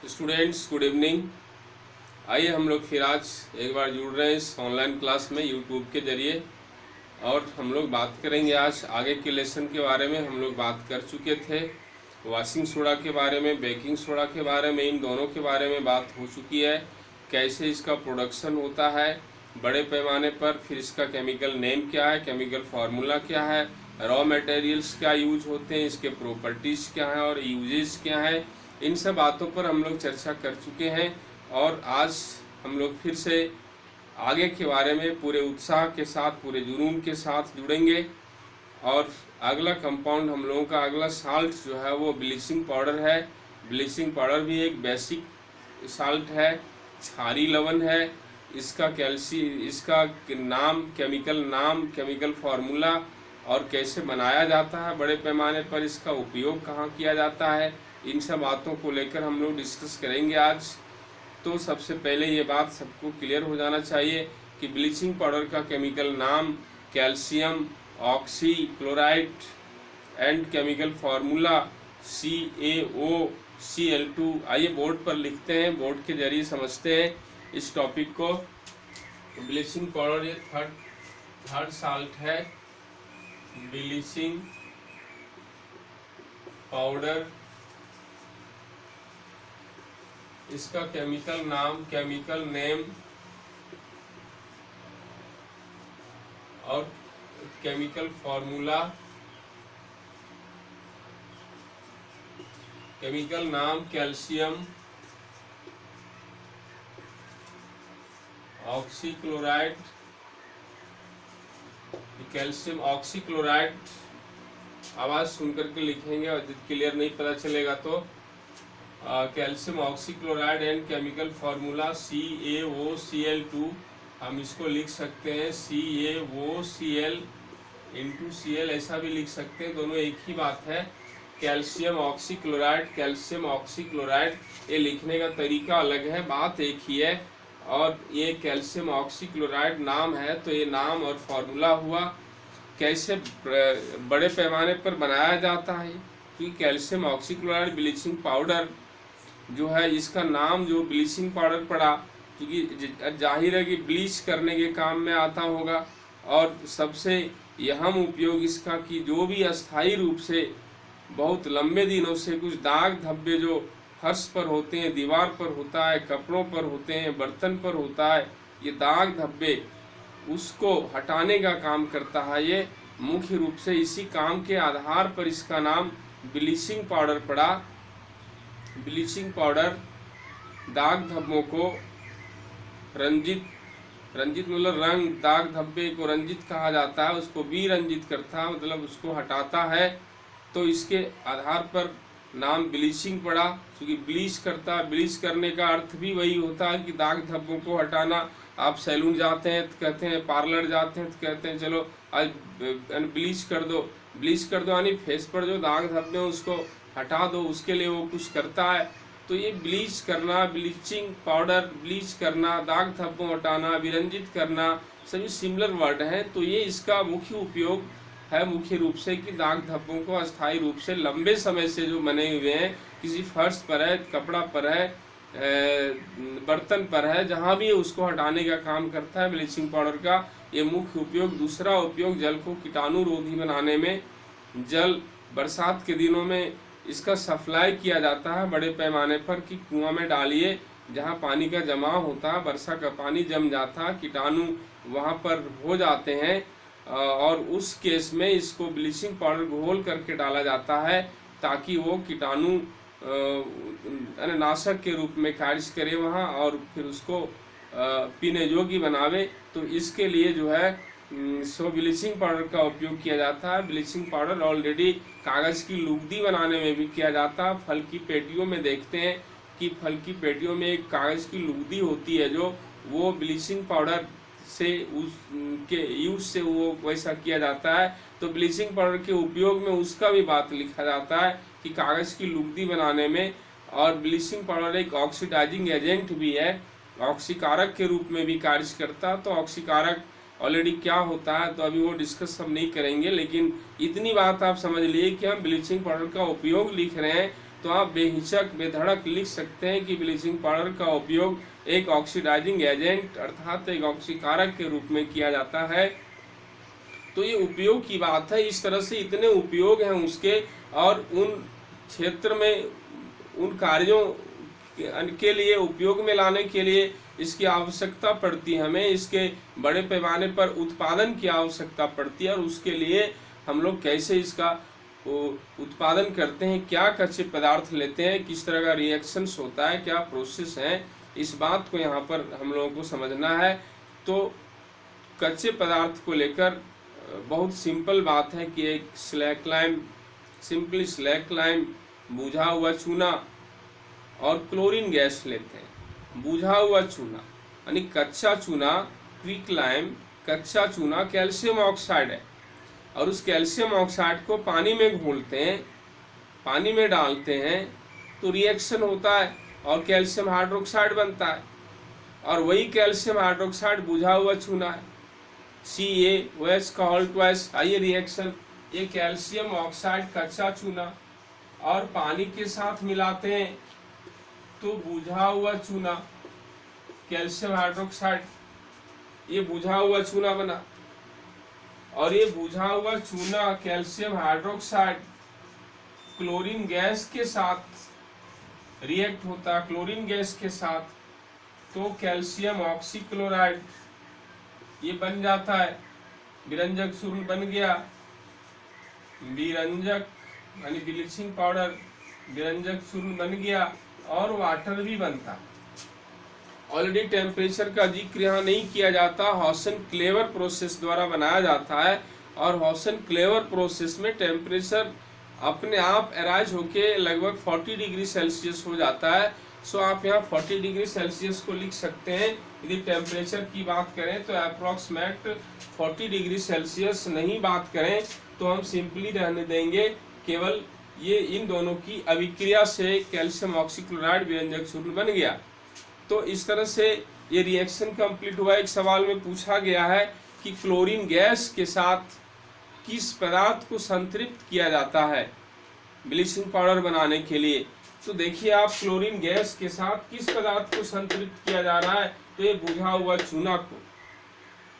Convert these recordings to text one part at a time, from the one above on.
Students good evening. आइए हम लोग फिर आज एक बार जुड़ रहे हैं इस ऑनलाइन क्लास में यूट्यूब के जरिए, और हम लोग बात करेंगे आज आगे के लेसन के बारे में। हम लोग बात कर चुके थे वॉशिंग सोडा के बारे में, बेकिंग सोडा के बारे में, इन दोनों के बारे में बात हो चुकी है। कैसे इसका प्रोडक्शन होता है बड़े पैमाने पर, फिर इसका केमिकल नेम क्या है, केमिकल फार्मूला क्या है, रॉ मटेरियल्स क्या यूज होते हैं, इसके प्रॉपर्टीज़ क्या हैं और यूजेस क्या हैं, इन सब बातों पर हम लोग चर्चा कर चुके हैं। और आज हम लोग फिर से आगे के बारे में पूरे उत्साह के साथ, पूरे जुनून के साथ जुड़ेंगे। और अगला कंपाउंड हम लोगों का अगला साल्ट जो है वो ब्लीचिंग पाउडर है। ब्लीचिंग पाउडर भी एक बेसिक साल्ट है, क्षारीय लवण है। इसका इसका नाम, केमिकल फार्मूला और कैसे बनाया जाता है बड़े पैमाने पर, इसका उपयोग कहाँ किया जाता है, इन सब बातों को लेकर हम लोग डिस्कस करेंगे आज। तो सबसे पहले ये बात सबको क्लियर हो जाना चाहिए कि ब्लीचिंग पाउडर का केमिकल नाम calcium oxy chloride and chemical formula CaOCl2। आइए बोर्ड पर लिखते हैं, बोर्ड के जरिए समझते हैं इस टॉपिक को। ब्लीचिंग पाउडर ये थर्ड साल्ट है। ब्लीचिंग पाउडर, इसका केमिकल नाम, केमिकल नेम और केमिकल फार्मूला। केमिकल नाम कैल्शियम ऑक्सीक्लोराइड, कैल्शियम ऑक्सीक्लोराइड आवाज सुनकर के लिखेंगे और क्लियर नहीं पता चलेगा तो calcium oxychloride and chemical formula CaOCl2। हम इसको लिख सकते हैं CaOCl × Cl, ऐसा भी लिख सकते हैं, दोनों एक ही बात है। कैल्शियम ऑक्सीक्लोराइड ये लिखने का तरीका अलग है, बात एक ही है। और ये कैल्शियम ऑक्सीक्लोराइड नाम है, तो ये नाम और फार्मूला हुआ। कैसे बड़े पैमाने पर बनाया जाता है, क्योंकि कैल्शियम ऑक्सीक्लोराइड ब्लीचिंग पाउडर जो है, इसका नाम जो ब्लीचिंग पाउडर पड़ा, क्योंकि जाहिर है कि ब्लीच करने के काम में आता होगा। और सबसे अहम उपयोग इसका कि जो भी अस्थायी रूप से बहुत लंबे दिनों से कुछ दाग धब्बे जो फर्श पर होते हैं, दीवार पर होता है, कपड़ों पर होते हैं, बर्तन पर होता है, ये दाग धब्बे उसको हटाने का काम करता है। ये मुख्य रूप से इसी काम के आधार पर इसका नाम ब्लीचिंग पाउडर पड़ा। ब्लीचिंग पाउडर दाग धब्बों को रंजित मतलब रंग, दाग धब्बे को रंजित कहा जाता है, उसको विरंजित करता है, मतलब उसको हटाता है। तो इसके आधार पर नाम ब्लीचिंग पड़ा, क्योंकि ब्लीच करता है। ब्लीच करने का अर्थ भी वही होता है कि दाग धब्बों को हटाना। आप सैलून जाते हैं तो कहते हैं, पार्लर जाते हैं तो कहते हैं चलो आज ब्लीच कर दो। ब्लीच कर दो यानी फेस पर जो दाग धब्बे हैं उसको हटा दो, उसके लिए वो कुछ करता है। तो ये ब्लीच करना, ब्लीचिंग पाउडर, ब्लीच करना, दाग धब्बों हटाना, विरंजित करना, सभी सिमिलर वर्ड हैं। तो ये इसका मुख्य उपयोग है, मुख्य रूप से कि दाग धब्बों को अस्थायी रूप से लंबे समय से जो बने हुए हैं, किसी फर्श पर है, कपड़ा पर है, बर्तन पर है, जहाँ भी उसको हटाने का काम करता है ब्लीचिंग पाउडर का ये मुख्य उपयोग। दूसरा उपयोग जल को कीटाणु रोधी बनाने में। जल बरसात के दिनों में इसका सप्लाई किया जाता है बड़े पैमाने पर कि कुआं में डालिए, जहाँ पानी का जमाव होता है, वर्षा का पानी जम जाता है, कीटाणु वहाँ पर हो जाते हैं, और उस केस में इसको ब्लीचिंग पाउडर घोल करके डाला जाता है ताकि वो कीटाणु नाशक के रूप में कार्य करे वहाँ, और फिर उसको पीने योग्य बनावे। तो इसके लिए जो है ब्लीचिंग पाउडर का उपयोग किया जाता है। ब्लीचिंग पाउडर ऑलरेडी कागज की लुगदी बनाने में भी किया जाता है। फल की पेटियों में देखते हैं कि फल की पेटियों में एक कागज की लुगदी होती है, जो वो ब्लीचिंग पाउडर से उसके यूज से वो वैसा किया जाता है। तो ब्लीचिंग पाउडर के उपयोग में उसका भी बात लिखा जाता है कि कागज की लुगदी बनाने में। और ब्लीचिंग पाउडर एक ऑक्सीडाइजिंग एजेंट भी है, ऑक्सीकारक के रूप में भी कार्य करता है। तो ऑक्सीकारक ऑलरेडी क्या होता है तो अभी वो डिस्कस हम नहीं करेंगे, लेकिन इतनी बात आप समझ लिए कि हम ब्लीचिंग पाउडर का उपयोग लिख रहे हैं तो आप बेहिचक बेधड़क लिख सकते हैं कि ब्लीचिंग पाउडर का उपयोग एक ऑक्सीडाइजिंग एजेंट अर्थात एक ऑक्सीकारक के रूप में किया जाता है। तो ये उपयोग की बात है। इस तरह से इतने उपयोग हैं उसके, और उन क्षेत्र में उन कार्यों के लिए उपयोग में लाने के लिए इसकी आवश्यकता पड़ती है हमें, इसके बड़े पैमाने पर उत्पादन की आवश्यकता पड़ती है। और उसके लिए हम लोग कैसे इसका उत्पादन करते हैं, क्या कच्चे पदार्थ लेते हैं, किस तरह का रिएक्शंस होता है, क्या प्रोसेस है, इस बात को यहाँ पर हम लोगों को समझना है। तो कच्चे पदार्थ को लेकर बहुत सिंपल बात है कि एक slack lime, simply slack lime, बुझा हुआ चूना और क्लोरीन गैस लेते हैं। बुझा हुआ चूना यानी कच्चा चूना, क्विक लाइम कच्चा चूना कैल्शियम ऑक्साइड है, और उस कैल्शियम ऑक्साइड को पानी में घोलते हैं, पानी में डालते हैं तो रिएक्शन होता है और कैल्शियम हाइड्रोक्साइड बनता है, और वही कैल्शियम हाइड्रोक्साइड बुझा हुआ चूना है। CaOH का होल ट्वाइस। आइए रिएक्शन, ये कैल्शियम ऑक्साइड कच्चा चूना और पानी के साथ मिलाते हैं तो बुझा हुआ चूना कैल्शियम हाइड्रोक्साइड, ये बुझा हुआ चूना बना। और ये बुझा हुआ चूना कैल्शियम हाइड्रोक्साइड क्लोरीन गैस के साथ रिएक्ट होता है, क्लोरीन गैस के साथ, तो कैल्शियम ऑक्सीक्लोराइड ये बन जाता है। विरंजक चूर्ण बन गया, विरंजक यानी ब्लीचिंग पाउडर विरंजक चूर्ण बन गया, और वाटर भी बनता। ऑलरेडी टेम्परेचर का जिक्र यहाँ नहीं किया जाता, हॉसन क्लेवर प्रोसेस द्वारा बनाया जाता है, और हॉसन क्लेवर प्रोसेस में टेम्परेचर अपने आप अराइज होके लगभग 40 डिग्री सेल्सियस हो जाता है। सो आप यहाँ 40 डिग्री सेल्सियस को लिख सकते हैं। यदि टेम्परेचर की बात करें तो अप्रॉक्सीमेट 40 डिग्री सेल्सियस नहीं बात करें तो हम सिंपली रहने देंगे, केवल ये इन दोनों की अभिक्रिया से कैल्शियम ऑक्सीक्लोराइड विरंजक चूर्ण बन गया। तो इस तरह से ये रिएक्शन कंप्लीट हुआ। एक सवाल में पूछा गया है कि क्लोरीन गैस के साथ किस पदार्थ को संतृप्त किया जाता है ब्लीचिंग पाउडर बनाने के लिए। तो देखिए आप, क्लोरीन गैस के साथ किस पदार्थ को संतृप्त किया जा रहा है, तो ये बुझा हुआ चूना को।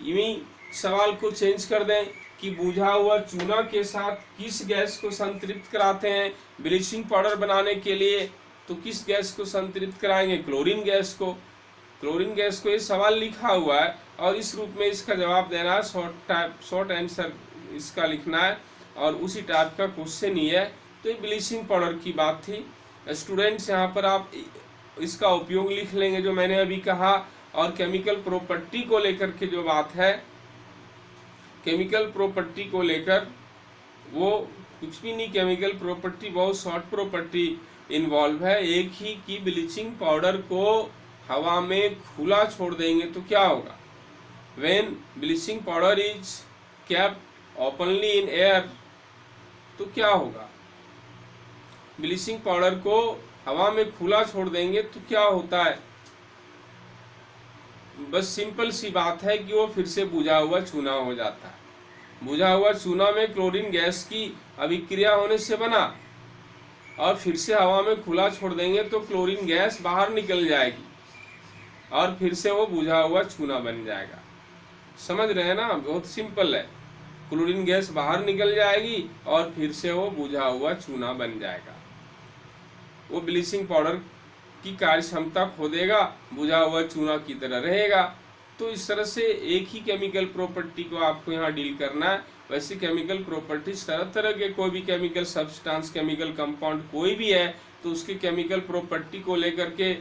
यूं सवाल को चेंज कर दें कि बुझा हुआ चूना के साथ किस गैस को संतृप्त कराते हैं ब्लीचिंग पाउडर बनाने के लिए, तो किस गैस को संतृप्त कराएंगे, क्लोरीन गैस को। क्लोरीन गैस को ये सवाल लिखा हुआ है और इस रूप में इसका जवाब देना है, शॉर्ट आंसर इसका लिखना है, और उसी टाइप का क्वेश्चन ही है। तो ये ब्लीचिंग पाउडर की बात थी। स्टूडेंट्स यहाँ पर आप इसका उपयोग लिख लेंगे जो मैंने अभी कहा, और केमिकल प्रॉपर्टी को लेकर के जो बात है, केमिकल प्रॉपर्टी को लेकर वो कुछ भी नहीं, केमिकल प्रॉपर्टी बहुत शॉर्ट प्रॉपर्टी इन्वॉल्व है। एक ही कि ब्लीचिंग पाउडर को हवा में खुला छोड़ देंगे तो क्या होगा, when bleaching powder is kept openly in air, तो क्या होगा, ब्लीचिंग पाउडर को हवा में खुला छोड़ देंगे तो क्या होता है, बस सिंपल सी बात है कि वो फिर से बुझा हुआ चूना हो जाता है। बुझा हुआ चूना में क्लोरीन गैस की अभिक्रिया होने से बना, और फिर से हवा में खुला छोड़ देंगे तो क्लोरीन गैस बाहर निकल जाएगी और फिर से वो बुझा हुआ चूना बन जाएगा। समझ रहे हैं ना, बहुत सिंपल है। क्लोरीन गैस बाहर निकल जाएगी और फिर से वो बुझा हुआ चूना बन जाएगा। वो ब्लीचिंग पाउडर की कार्य क्षमता खो देगा, बुझा हुआ चूना की तरह रहेगा। तो इस तरह से एक ही केमिकल प्रॉपर्टी को आपको यहाँ डील करना है। वैसे केमिकल प्रॉपर्टीज तरह तरह के, कोई भी केमिकल सब्सटेंस, केमिकल कंपाउंड कोई भी है तो उसके केमिकल प्रॉपर्टी को लेकर के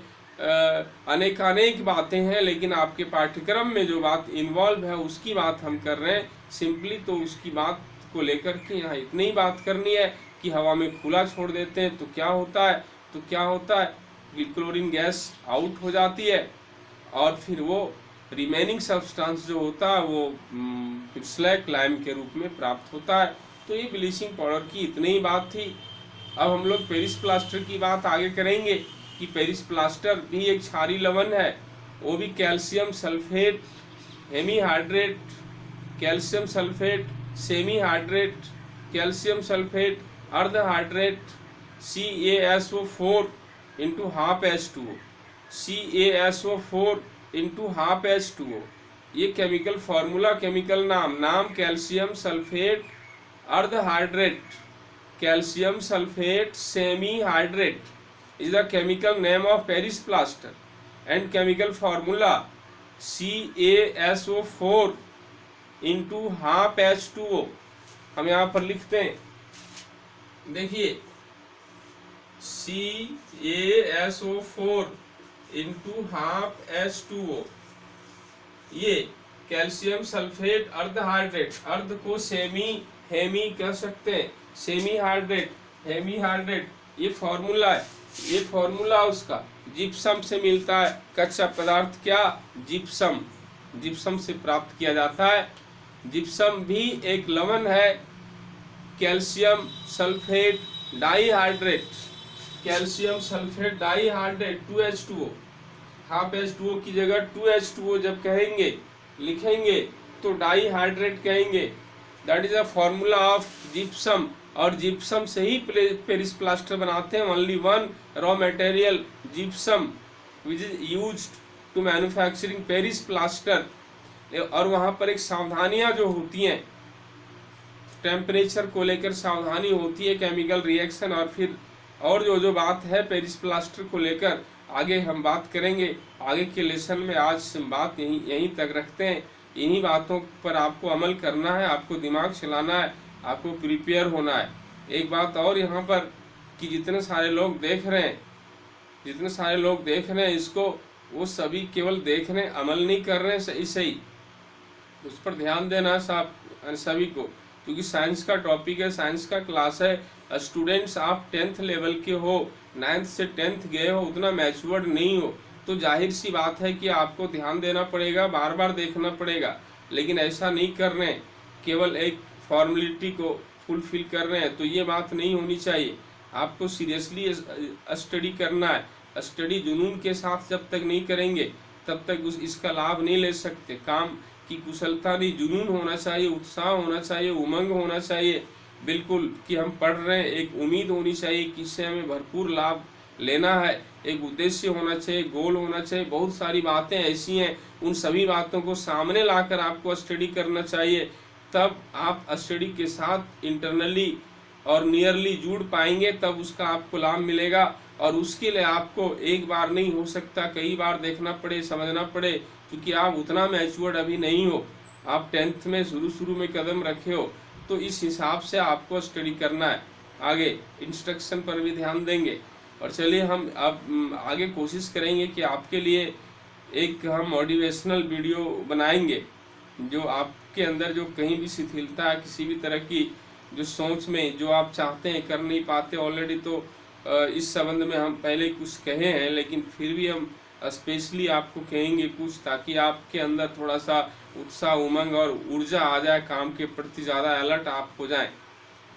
अनेक बातें हैं, लेकिन आपके पाठ्यक्रम में जो बात इन्वॉल्व है उसकी बात हम कर रहे हैं सिंपली। तो उसकी बात को लेकर के यहाँ इतनी ही बात करनी है कि हवा में खुला छोड़ देते हैं तो क्या होता है, तो क्या होता है, क्लोरीन गैस आउट हो जाती है और फिर वो रिमेनिंग सब्सटेंस जो होता है वो फिर स्लैक लाइम के रूप में प्राप्त होता है। तो ये ब्लीचिंग पाउडर की इतनी ही बात थी। अब हम लोग पेरिस प्लास्टर की बात आगे करेंगे कि पेरिस प्लास्टर भी एक क्षारीय लवण है, वो भी calcium sulphate, hemihydrate, calcium sulphate, semihydrate, calcium sulphate, अर्धहाइड्रेट, CaSO4 into half H2O, CaSO4 into half H2O। ये केमिकल फार्मूला, केमिकल नाम कैल्शियम सल्फेट अर्ध hydrate, calcium sulphate semi hydrate is the chemical name of Paris plaster and chemical formula CaSO4 into half H2O। हम यहाँ पर लिखते हैं, देखिए CaSO4 into half H2O। ये कैल्शियम सल्फेट अर्ध हाइड्रेट, अर्ध को सेमी हेमी कह सकते हैं, सेमी हाइड्रेट हेमी हाइड्रेट, ये फॉर्मूला है। ये फॉर्मूला उसका जिप्सम से मिलता है। कच्चा पदार्थ क्या? जिप्सम, जिप्सम से प्राप्त किया जाता है। जिप्सम भी एक लवण है। Calcium sulphate dihydrate, calcium sulphate dihydrate 2H2O, half H2O की जगह 2H2O जब कहेंगे लिखेंगे तो डाइहाइड्रेट कहेंगे। That is a formula of gypsum. और जिप्सम से ही पेरिस प्लास्टर बनाते हैं। Only one raw material gypsum which is used to manufacturing Paris plaster. और वहाँ पर एक सावधानियाँ जो होती हैं, टेम्परेचर को लेकर सावधानी होती है, केमिकल रिएक्शन, और फिर और जो बात है पेरिस प्लास्टर को लेकर आगे हम बात करेंगे आगे के लेसन में। आज बात यहीं तक रखते हैं। इन्हीं बातों पर आपको अमल करना है, आपको दिमाग चलाना है, आपको प्रिपेयर होना है। एक बात और यहाँ पर कि जितने सारे लोग देख रहे हैं इसको, वो सभी केवल देख रहे हैं, अमल नहीं कर रहे हैं सही। उस पर ध्यान देना सभी को, क्योंकि साइंस का टॉपिक है, साइंस का क्लास है। स्टूडेंट्स आप 10th लेवल के हो, 9th से 10th गए हो, उतना मैच्योर्ड नहीं हो, तो जाहिर सी बात है कि आपको ध्यान देना पड़ेगा, बार बार देखना पड़ेगा। लेकिन ऐसा नहीं कर रहे हैं, केवल एक फॉर्मेलिटी को फुलफिल कर रहे हैं, तो ये बात नहीं होनी चाहिए। आपको सीरियसली स्टडी करना है। स्टडी जुनून के साथ जब तक नहीं करेंगे तब तक इसका लाभ नहीं ले सकते। काम की कुशलता नहीं, जुनून होना चाहिए, उत्साह होना चाहिए, उमंग होना चाहिए, बिल्कुल कि हम पढ़ रहे हैं। एक उम्मीद होनी चाहिए कि इससे हमें भरपूर लाभ लेना है। एक उद्देश्य होना चाहिए, गोल होना चाहिए। बहुत सारी बातें ऐसी हैं, उन सभी बातों को सामने लाकर आपको स्टडी करना चाहिए। तब आप स्टडी के साथ इंटरनली और नियरली जुड़ पाएंगे, तब उसका आपको लाभ मिलेगा। और उसके लिए आपको एक बार नहीं हो सकता, कई बार देखना पड़े, समझना पड़े, क्योंकि आप उतना मैच्योर्ड अभी नहीं हो। आप 10th में शुरू में कदम रखे हो, तो इस हिसाब से आपको स्टडी करना है। आगे इंस्ट्रक्शन पर भी ध्यान देंगे। और चलिए हम अब आगे कोशिश करेंगे कि आपके लिए एक हम मोटिवेशनल वीडियो बनाएंगे, जो आपके अंदर जो कहीं भी शिथिलता है, किसी भी तरह की जो सोच में जो आप चाहते हैं कर नहीं पाते ऑलरेडी, तो इस संबंध में हम पहले कुछ कहे हैं, लेकिन फिर भी हम स्पेशली आपको कहेंगे कुछ, ताकि आपके अंदर थोड़ा सा उत्साह, उमंग और ऊर्जा आ जाए, काम के प्रति ज़्यादा अलर्ट आप हो जाएं।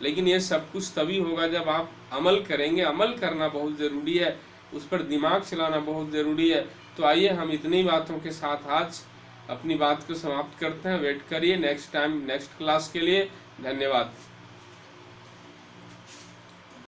लेकिन ये सब कुछ तभी होगा जब आप अमल करेंगे। अमल करना बहुत ज़रूरी है, उस पर दिमाग चलाना बहुत ज़रूरी है। तो आइए हम इतनी बातों के साथ आज अपनी बात को समाप्त करते हैं। वेट करिए नेक्स्ट टाइम, नेक्स्ट क्लास के लिए। धन्यवाद।